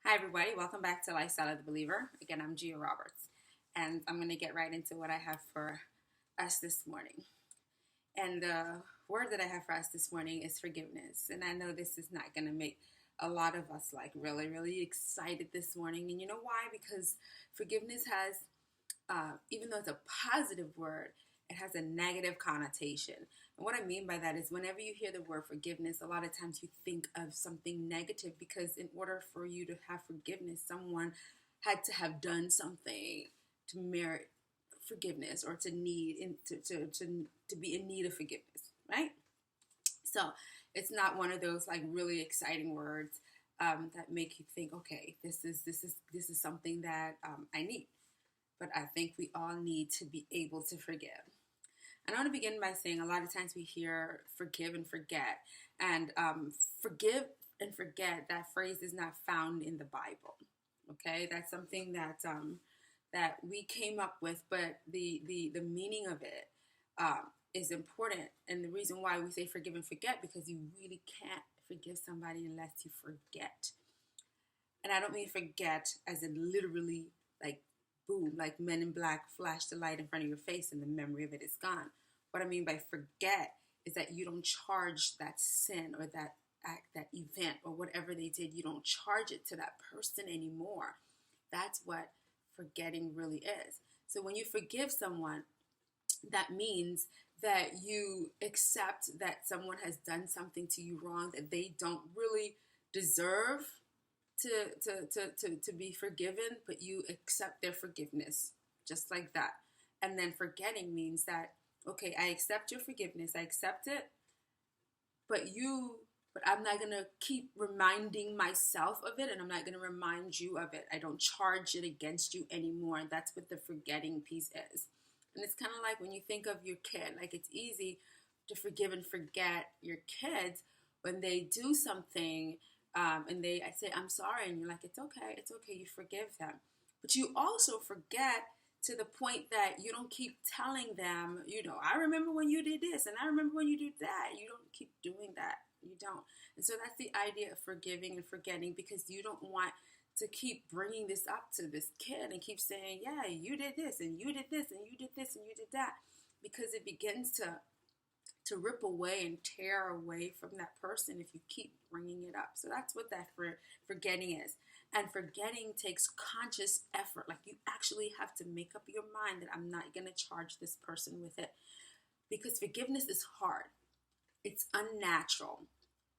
Hi everybody, welcome back to Lifestyle of the Believer. Again, I'm Gia Roberts, and I'm going to get right into what I have for us this morning. And the word that I have for us this morning is forgiveness. And I know this is not going to make a lot of us like really excited this morning. And you know why? Because forgiveness has, even though it's a positive word, it has a negative connotation. And what I mean by that is whenever you hear the word forgiveness, a lot of times you think of something negative, because in order for you to have forgiveness, someone had to have done something to merit forgiveness or to be in need of forgiveness, right? So it's not one of those like really exciting words that make you think, okay, this is something that I need. But I think we all need to be able to forgive. And I want to begin by saying a lot of times we hear forgive and forget. And forgive and forget, that phrase is not found in the Bible. Okay, that's something that that we came up with, but the meaning of it is important. And the reason why we say forgive and forget, because you really can't forgive somebody unless you forget. And I don't mean forget as in literally like boom, like Men in Black flash the light in front of your face and the memory of it is gone. What I mean by forget is that you don't charge that sin or that act, that event or whatever they did, you don't charge it to that person anymore. That's what forgetting really is. So when you forgive someone, that means that you accept that someone has done something to you wrong that they don't really deserve to be forgiven, but you accept their forgiveness just like that. And then forgetting means that, okay, I accept your forgiveness, I accept it, but I'm not going to keep reminding myself of it, and I'm not going to remind you of it. I don't charge it against you anymore. And that's what the forgetting piece is. And it's kind of like when you think of your kid, like it's easy to forgive and forget your kids when they do something and I say, I'm sorry, and you're like, it's okay, you forgive them. But you also forget to the point that you don't keep telling them, I remember when you did this, and I remember when you did that. You don't keep doing that. You don't. And so that's the idea of forgiving and forgetting, because you don't want to keep bringing this up to this kid and keep saying, yeah, you did this, and you did this, and you did this, and you did that, because it begins to rip away and tear away from that person if you keep bringing it up. So that's what that forgetting is. And forgetting takes conscious effort. Like you actually have to make up your mind that I'm not going to charge this person with it, because forgiveness is hard. It's unnatural.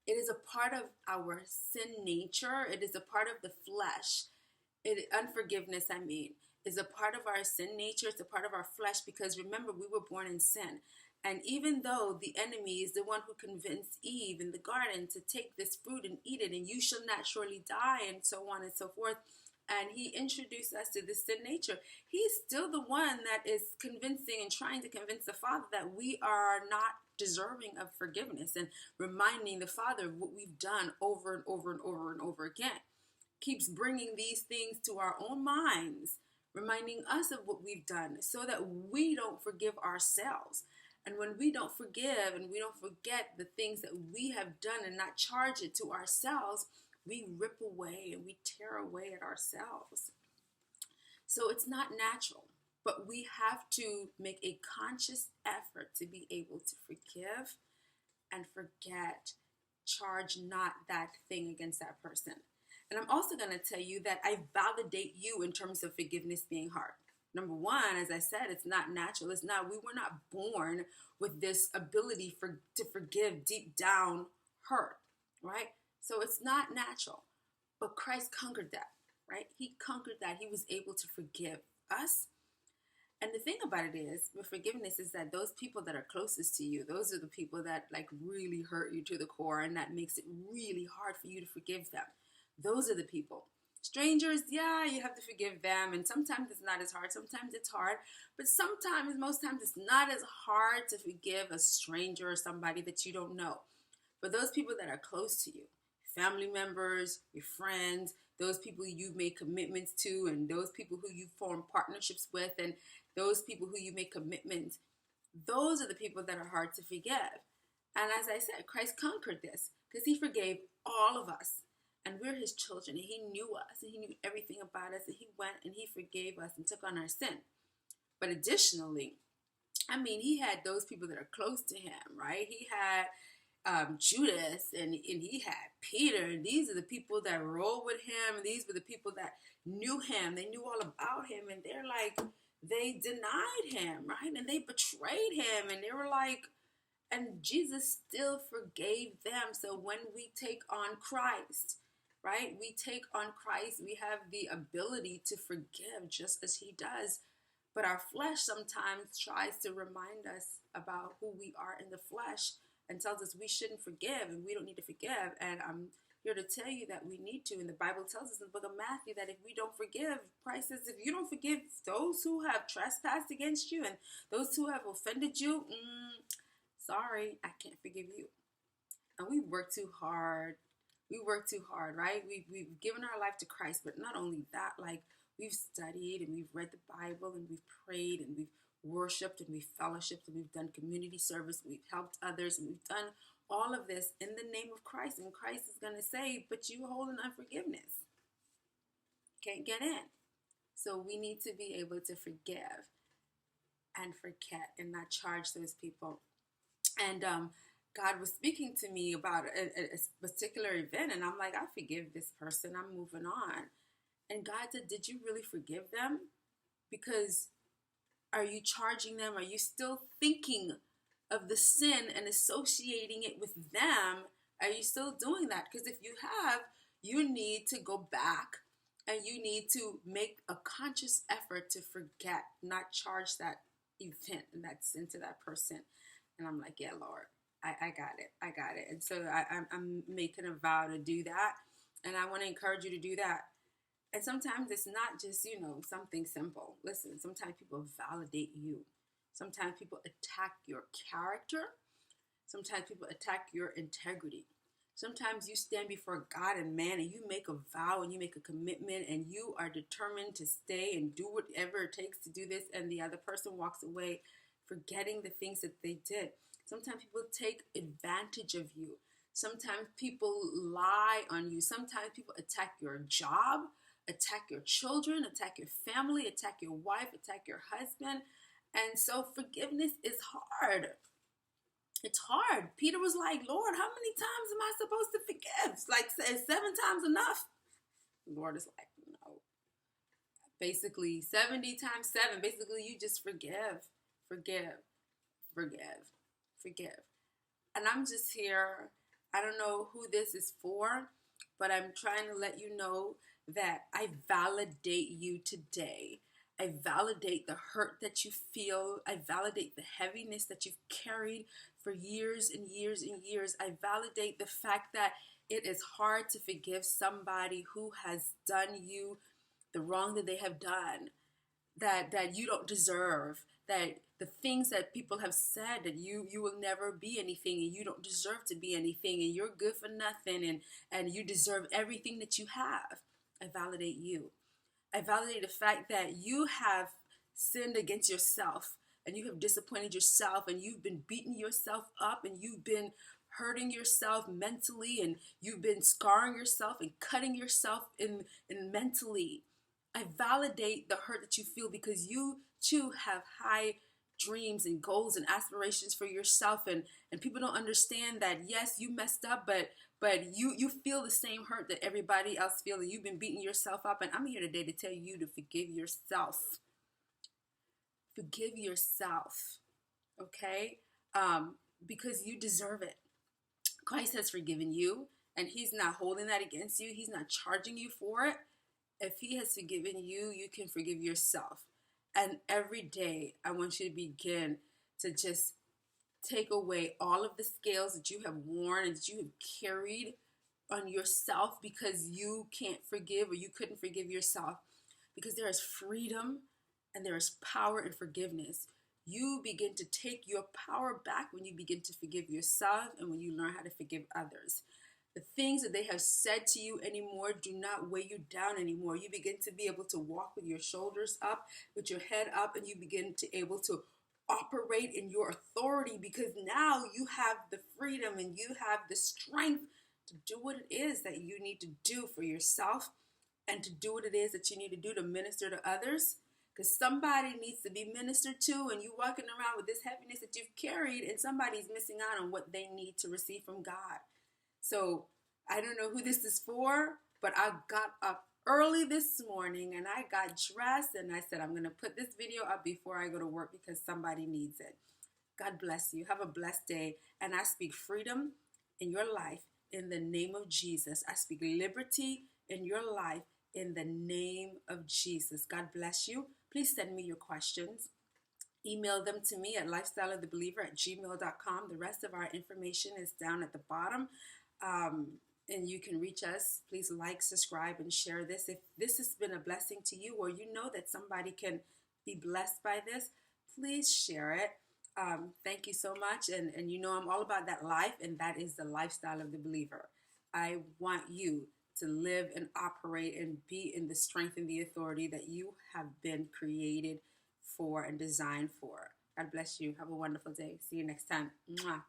It is a part of our sin nature. It is a part of the flesh. Unforgiveness, is a part of our sin nature. It's a part of our flesh, because remember, we were born in sin. And even though the enemy is the one who convinced Eve in the garden to take this fruit and eat it, and you shall not surely die, and so on and so forth, and he introduced us to this sin nature, he's still the one that is convincing and trying to convince the Father that we are not deserving of forgiveness, and reminding the Father of what we've done over and over and over and over again. Keeps bringing these things to our own minds, reminding us of what we've done so that we don't forgive ourselves. And when we don't forgive and we don't forget the things that we have done and not charge it to ourselves, we rip away and we tear away at ourselves. So it's not natural, but we have to make a conscious effort to be able to forgive and forget, charge not that thing against that person. And I'm also going to tell you that I validate you in terms of forgiveness being hard. Number one, as I said, it's not natural. We were not born with this ability to forgive deep down hurt, right? So it's not natural. But Christ conquered that, right? He conquered that. He was able to forgive us. And the thing about it is, with forgiveness, is that those people that are closest to you, those are the people that like really hurt you to the core, and that makes it really hard for you to forgive them. Those are the people. Strangers, yeah, you have to forgive them, and sometimes it's not as hard, sometimes it's hard, but most times it's not as hard to forgive a stranger or somebody that you don't know. But those people that are close to you, family members, your friends, those people you make commitments to, and those people who you form partnerships with, and those people who you make commitments, those are the people that are hard to forgive. And as I said, Christ conquered this because he forgave all of us. And we're his children, and he knew us, and he knew everything about us, and he went and he forgave us and took on our sin. But additionally, I mean, he had those people that are close to him, right? He had Judas, and he had Peter, and these are the people that rolled with him. These were the people that knew him. They knew all about him, and they're like, they denied him, right? And they betrayed him, and they were like, and Jesus still forgave them. So when we take on Christ, right? We take on Christ, we have the ability to forgive just as he does. But our flesh sometimes tries to remind us about who we are in the flesh and tells us we shouldn't forgive and we don't need to forgive. And I'm here to tell you that we need to. And the Bible tells us in the book of Matthew that if we don't forgive, Christ says, if you don't forgive those who have trespassed against you and those who have offended you, sorry, I can't forgive you. And we work too hard. We work too hard, right? We've given our life to Christ, but not only that, like we've studied and we've read the Bible and we've prayed and we've worshiped and we've fellowshiped and we've done community service, we've helped others, and we've done all of this in the name of Christ. And Christ is going to say, but you hold in unforgiveness. Can't get in. So we need to be able to forgive and forget and not charge those people. And God was speaking to me about a particular event, and I'm like, I forgive this person. I'm moving on. And God said, did you really forgive them? Because are you charging them? Are you still thinking of the sin and associating it with them? Are you still doing that? Because if you have, you need to go back and you need to make a conscious effort to forget, not charge that event and that sin to that person. And I'm like, yeah, Lord, I got it. I got it. And so I'm making a vow to do that. And I want to encourage you to do that. And sometimes it's not just, something simple. Listen, sometimes people validate you. Sometimes people attack your character. Sometimes people attack your integrity. Sometimes you stand before God and man and you make a vow and you make a commitment and you are determined to stay and do whatever it takes to do this, and the other person walks away forgetting the things that they did. Sometimes people take advantage of you. Sometimes people lie on you. Sometimes people attack your job, attack your children, attack your family, attack your wife, attack your husband. And so forgiveness is hard. It's hard. Peter was like, Lord, how many times am I supposed to forgive? Like, is 7 times enough? The Lord is like, no. Basically, 70 times 7. Basically, you just forgive. And I'm just here. I don't know who this is for, but I'm trying to let you know that I validate you today. I validate the hurt that you feel. I validate the heaviness that you've carried for years and years and years. I validate the fact that it is hard to forgive somebody who has done you the wrong that they have done, that you don't deserve, that the things that people have said, that you will never be anything and you don't deserve to be anything and you're good for nothing and you deserve everything that you have. I validate you. I validate the fact that you have sinned against yourself and you have disappointed yourself and you've been beating yourself up and you've been hurting yourself mentally and you've been scarring yourself and cutting yourself in mentally. I validate the hurt that you feel because you too have high dreams and goals and aspirations for yourself, and people don't understand that yes, you messed up, but you feel the same hurt that everybody else feels, and you've been beating yourself up. And I'm here today to tell you to forgive yourself. Forgive yourself, okay? Because you deserve it. Christ has forgiven you, and he's not holding that against you. He's not charging you for it. If he has forgiven you, you can forgive yourself. And every day, I want you to begin to just take away all of the scales that you have worn and that you have carried on yourself because you can't forgive or you couldn't forgive yourself. Because there is freedom and there is power in forgiveness. You begin to take your power back when you begin to forgive yourself and when you learn how to forgive others. The things that they have said to you anymore do not weigh you down anymore. You begin to be able to walk with your shoulders up, with your head up, and you begin to able to operate in your authority because now you have the freedom and you have the strength to do what it is that you need to do for yourself and to do what it is that you need to do to minister to others. Because somebody needs to be ministered to, and you walking around with this heaviness that you've carried, and somebody's missing out on what they need to receive from God. So I don't know who this is for, but I got up early this morning and I got dressed and I said, I'm going to put this video up before I go to work because somebody needs it. God bless you. Have a blessed day. And I speak freedom in your life in the name of Jesus. I speak liberty in your life in the name of Jesus. God bless you. Please send me your questions. Email them to me at LifestyleoftheBeliever@gmail.com. The rest of our information is down at the bottom. And you can reach us. Please like, subscribe, and share this. If this has been a blessing to you, or you know that somebody can be blessed by this, please share it. Thank you so much. And you know I'm all about that life, and that is the lifestyle of the believer. I want you to live and operate and be in the strength and the authority that you have been created for and designed for. God bless you. Have a wonderful day. See you next time. Mwah.